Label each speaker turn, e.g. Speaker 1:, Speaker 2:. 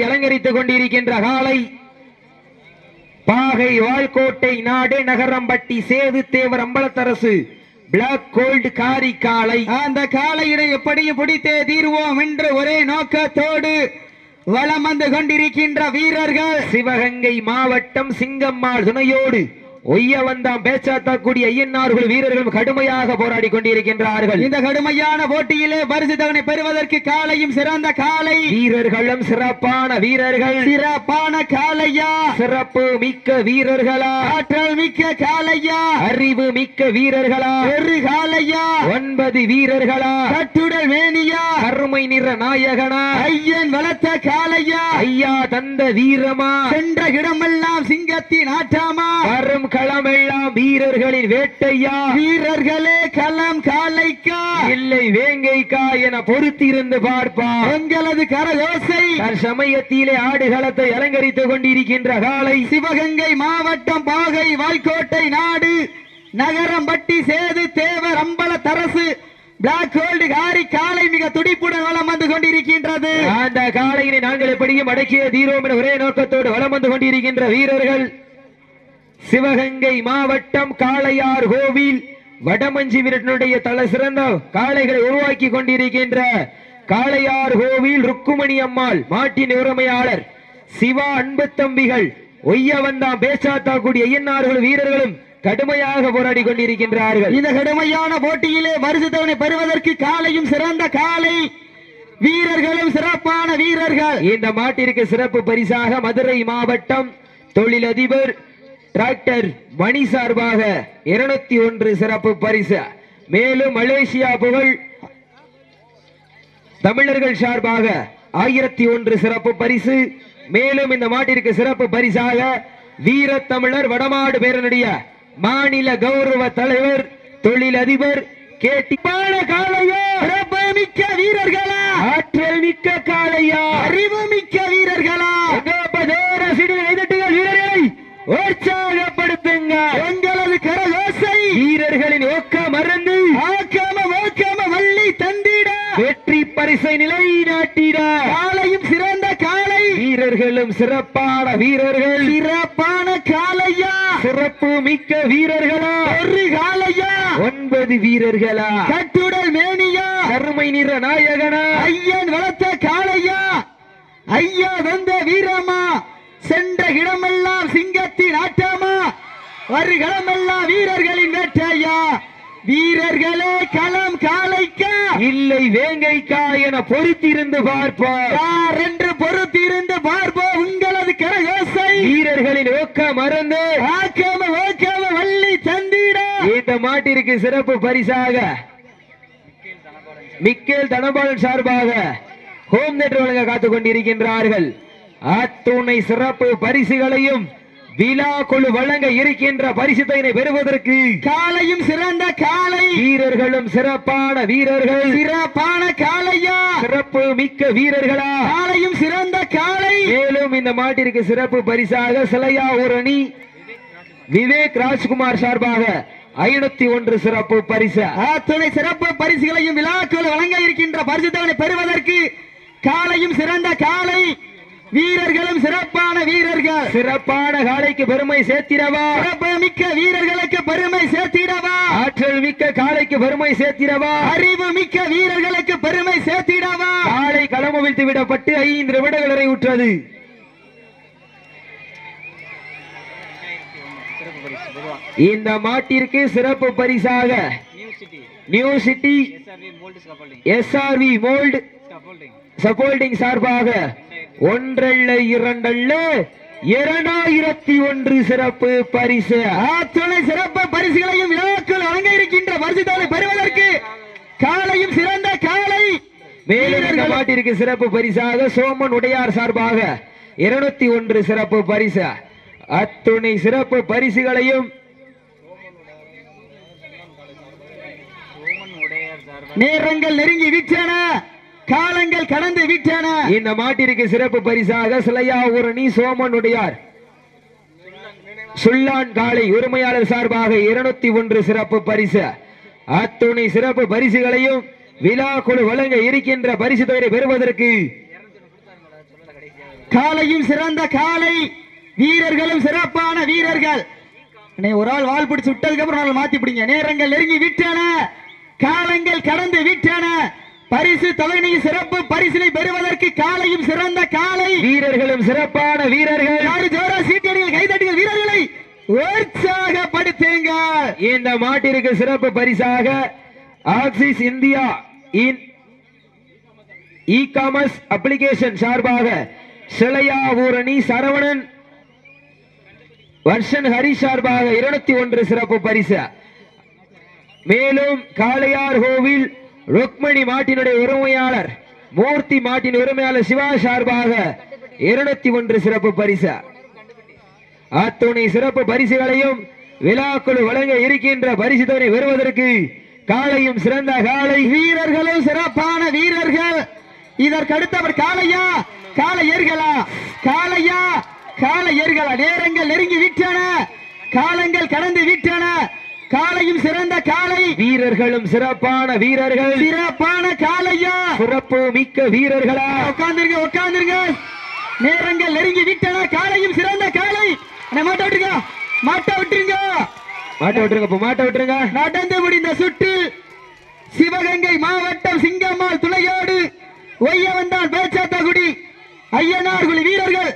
Speaker 1: அலங்கரித்துக் கொண்டிருக்கின்ற காலை பாகை வால்கோட்டை நாடு நகரம்பட்டி சேது தேவர் அம்பலத்தரசு பிளாக் கோல்டு காரி காலை.
Speaker 2: அந்த காலையினை எப்படியும் பிடித்தே தீர்வோம் என்று ஒரே நோக்கத்தோடு வலம் வந்து கொண்டிருக்கின்ற வீரர்கள்
Speaker 1: சிவகங்கை மாவட்டம் சிங்கம்மாள் துணையோடு ஒய்யவந்தாம் பேச்சாத்தக்கூடிய ஐயன்னார்கள் வீரர்களும் கடுமையாக போராடி கொண்டிருக்கின்றார்கள்.
Speaker 2: இந்த கடுமையான போட்டியிலே பரிசு தொகை பெறுவதற்கு காலையும் சிறந்த காலை,
Speaker 1: வீரர்களும் சிறப்பான வீரர்கள்,
Speaker 2: சிறப்பான காலையா,
Speaker 1: சிறப்பு மிக்க வீரர்களா,
Speaker 2: ஆற்றல் மிக்க காலையா,
Speaker 1: அறிவு மிக்க வீரர்களா,
Speaker 2: ஒரு காலையா,
Speaker 1: 9 வீரர்களா,
Speaker 2: கட்டுடல் மேனியா,
Speaker 1: கருமை நிற நாயகனா,
Speaker 2: ஐயன் வளர்த்த காலையா,
Speaker 1: ஐயா தந்த வீரமா,
Speaker 2: சென்ற இடமெல்லாம் சிங்கத்தின் ஆட்டாமா,
Speaker 1: வரும் களமெல்லாம் வீரர்களின் வேட்டையா,
Speaker 2: வீரர்களே களம் காலைக்கா
Speaker 1: இல்லை வேங்கைக்கா என பொறுத்திருந்து பார்ப்பா.
Speaker 2: உங்களது கரகோசை
Speaker 1: சமயத்திலே ஆடுகளத்தை அலங்கரித்துக் கொண்டிருக்கின்ற காலை
Speaker 2: சிவகங்கை மாவட்டம் பாகை வால்கோட்டை நாடு நகரம்பட்டி சேது தேவர் அம்பலத்தரசு பிளாக் கோல்டு காரி காலை மிக துடிப்புடன் வலம் வந்து கொண்டிருக்கின்றது.
Speaker 1: அந்த காலையினை நாங்கள் எப்படியும் அடக்கிய தீரோம் என ஒரே நோக்கத்தோடு வலம் வந்து கொண்டிருக்கின்ற வீரர்கள் சிவகங்கை மாவட்டம் காளையார் கோவில் வடமஞ்சி வீரனுடைய தலை சிறந்த காளைகளை உருவாக்கி கொண்டிருக்கின்ற காளையார் கோவில் ருக்குமணி அம்மாள் மாட்டின் உரிமையாளர் சிவா அன்பு தம்பிகள் ஒய்யவந்தாம் பேச்சாத்தாக்கூடிய ஐயன்னார்கள் வீரர்களும் கடுமையாக போராடி கொண்டிருக்கின்றார்கள்.
Speaker 2: இந்த கடுமையான போட்டியிலே பரிசு தொகை பெறுவதற்கு காலையும் சிறந்த காலை, வீரர்களும் சிறப்பான வீரர்கள்.
Speaker 1: இந்த மாட்டிற்கு சிறப்பு பரிசாக மதுரை மாவட்டம் தொழிலதிபர் டாக்டர் மணி சார்பாக 201 சிறப்பு பரிசு, மேலும் மலேசியா புகழ் தமிழர்கள் சார்பாக 1001 சிறப்பு பரிசு, மேலும் இந்த மாட்டிற்கு சிறப்பு பரிசாக வீர தமிழர் வடமாடு பேரனுடைய மாநில கௌரவ தலைவர் தொழிலதிபர் கேட்டிப்பான காளையா,
Speaker 2: சிறப்பு மிக்க வீரர்களா,
Speaker 1: ஆற்றல் மிக்க காளையா,
Speaker 2: அறிவு மிக்க வீரர்களா,
Speaker 1: வீரர்களை உற்சாகப்படுத்துங்க.
Speaker 2: உங்களது கரகோசை
Speaker 1: வீரர்களின் ஓக்க மறந்து
Speaker 2: ஆக்காம வள்ளி தந்திட
Speaker 1: வெற்றி பரிசை நிலைநாட்டிட
Speaker 2: காலையும் சிறந்த காலை,
Speaker 1: வீரர்களும் சிறப்பான வீரர்கள்,
Speaker 2: சிறப்பான காலையா,
Speaker 1: சிறப்பு மிக்க வீரர்களா,
Speaker 2: ஒரு காலையா,
Speaker 1: 9 வீரர்களா,
Speaker 2: கட்டுடல் மேனியா,
Speaker 1: கருமை நிற நாயகனா,
Speaker 2: ஐயன் வளர்த்த காலையா, ஐயா வந்த வீரமா, சென்ற இடமெல்லாம் சிங்கத்தின் ஆட்டமா, வருகளமெல்லாம் வீரர்களின் வேட்டையா, வீரர்களே களம் காலைக்கா
Speaker 1: இல்லை வேங்கைக்கா என பொறுத்திருந்து பார்ப்போம்.
Speaker 2: யார் என்று பொறுத்திருந்து பார்ப்போம். உங்களது கரகோசை
Speaker 1: வீரர்களின் ஓக்க மறந்து
Speaker 2: ஆக்காம வள்ளி தந்திட
Speaker 1: இந்த மாட்டிற்கு சிறப்பு பரிசாக மிக்கேல் தனபாலன் சார்பாக ஹோம் தேட்டர் வழங்க காத்துக் கொண்டிருக்கின்றார்கள். அத்துணை சிறப்பு பரிசுகளையும் விழா குழு வழங்க இருக்கின்ற பரிசுத்தினை பெறுவதற்கு
Speaker 2: காலையும் சிறந்த காலை,
Speaker 1: வீரர்களும் சிறப்பான வீரர்கள்,
Speaker 2: சிறப்பான காலையா,
Speaker 1: சிறப்பு மிக்க வீரர்களா,
Speaker 2: காலையும் சிறந்த காலை.
Speaker 1: மேலும் இந்த மாட்டிற்கு சிறப்பு பரிசாக சிலையாவூர் அணி விவேக் ராஜ்குமார் சார்பாக 501 சிறப்பு பரிசு.
Speaker 2: அத்துணை சிறப்பு பரிசுகளையும் விழாக்குழு வழங்க இருக்கின்ற பரிசுத்தவனை பெறுவதற்கு காலையும் சிறந்த காலை, வீரர்களும் சிறப்பான வீரர்கள்,
Speaker 1: சிறப்பான காளைக்கு பெருமை சேர்த்திடவா,
Speaker 2: சிறப்பு மிக்க வீரர்களுக்கு பெருமை சேர்த்திடவா,
Speaker 1: ஆற்றல் மிக்க காளைக்கு பெருமை சேர்த்திடவா,
Speaker 2: அறிவு மிக்க வீரர்களுக்கு பெருமை சேர்த்திடவா.
Speaker 1: காளை களமவிழ்த்து விடப்பட்டு 5 நிமிடங்கள் நிறைவுற்றது. இந்த மாட்டிற்கு சிறப்பு பரிசாக நியூ சிட்டி SRV மோல்டு சப்போல்டிங் சார்பாக 1 2 2001 சிறப்பு பரிசு.
Speaker 2: அத்துணை சிறப்பு பரிசுகளையும் விழாக்கள் வழங்க இருக்கின்ற பரிசுகளை பெறுவதற்கு காலையும் சிறந்த காலை,
Speaker 1: மேலும் மாட்டிற்கு சிறப்பு பரிசாக சோமன் உடையார் சார்பாக 201 சிறப்பு பரிசு. அத்துணை சிறப்பு பரிசுகளையும்
Speaker 2: நேரங்கள் நெருங்கி விட்டன, காலங்கள் கடந்து விட்டன.
Speaker 1: இந்த மாட்டிற்கு சிறப்பு பரிசாக சிலையாவூர் அணி சோமன் உடையார் சுல்லான் காளை உரிமையாளர் சார்பாக 201 சிறப்பு பரிசு. அத்துணை சிறப்பு பரிசுகளையும் விழா குழு வழங்க இருக்கின்ற பரிசு தொகை பெறுவதற்கு
Speaker 2: காலையும் சிறந்த காலை, வீரர்களும் சிறப்பான வீரர்கள். ஒரு ஆள் வால் பிடிச்சு விட்டதுக்கு அப்புறம் மாத்தி பிடிங்க. நேரங்கள் நெருங்கி விட்டன, காலங்கள் கடந்து விட்டன. பரிசு தொகை சிறப்பு பரிசினை பெறுவதற்கு காலையும் சிறந்த காலை,
Speaker 1: வீரர்களும் சிறப்பான வீரர்கள்.
Speaker 2: யாரு ஜோரா சீட்டடிகள் கைதட்டுகள் வீரர்களை உற்சாகப்படுத்துங்க.
Speaker 1: இந்த மாட்டிற்கு சிறப்பு பரிசாக axis India e commerce application சார்பாக சிலையாவூரணி சரவணன் வர்ஷன் ஹரி சார்பாக 201 சிறப்பு பரிசு. மேலும் காளையார் கோவில் ருக்மணி மாட்டினுடைய உரிமையாளர் மூர்த்தி மாட்டின் உரிமையாளர் சிவா சார்பாக 201 சிறப்பு பரிசு. அத்துணை சிறப்பு பரிசுகளையும் விழாக்குழு வழங்க இருக்கின்ற பரிசு தொகை பெறுவதற்கு காளையும் சிறந்த காளை,
Speaker 2: வீரர்களும் சிறப்பான வீரர்கள். இதற்கடுத்தவர் காளையா காளையர்களா, காளையா காளையர்களா. நேரங்கள் நெருங்கி விட்டன, காலங்கள் கடந்து விட்டன. காளையும் சிறந்த காளை,
Speaker 1: வீரர்களும் சிறப்பான வீரர்கள்.
Speaker 2: சிறப்பான காளையா,
Speaker 1: சிறப்பு மிக்க வீரர்களா.
Speaker 2: உட்கார்ந்துருங்க உட்கார்ந்துருங்க. நேரங்கள் நெருங்கி விட்டன, காளையும் சிறந்த காளை. மாட்ட விட்டுருங்க மாட்ட விட்டுருங்க
Speaker 1: மாட்ட விட்டுருங்க மாட்ட விட்டுருங்க.
Speaker 2: நடந்து முடிந்த சுற்றில் சிவகங்கை மாவட்டம் சிங்கம்மாள் துணையோடு ஒய்யவந்தான் பேச்சாத்தகுடி ஐயனார்குடி வீரர்கள்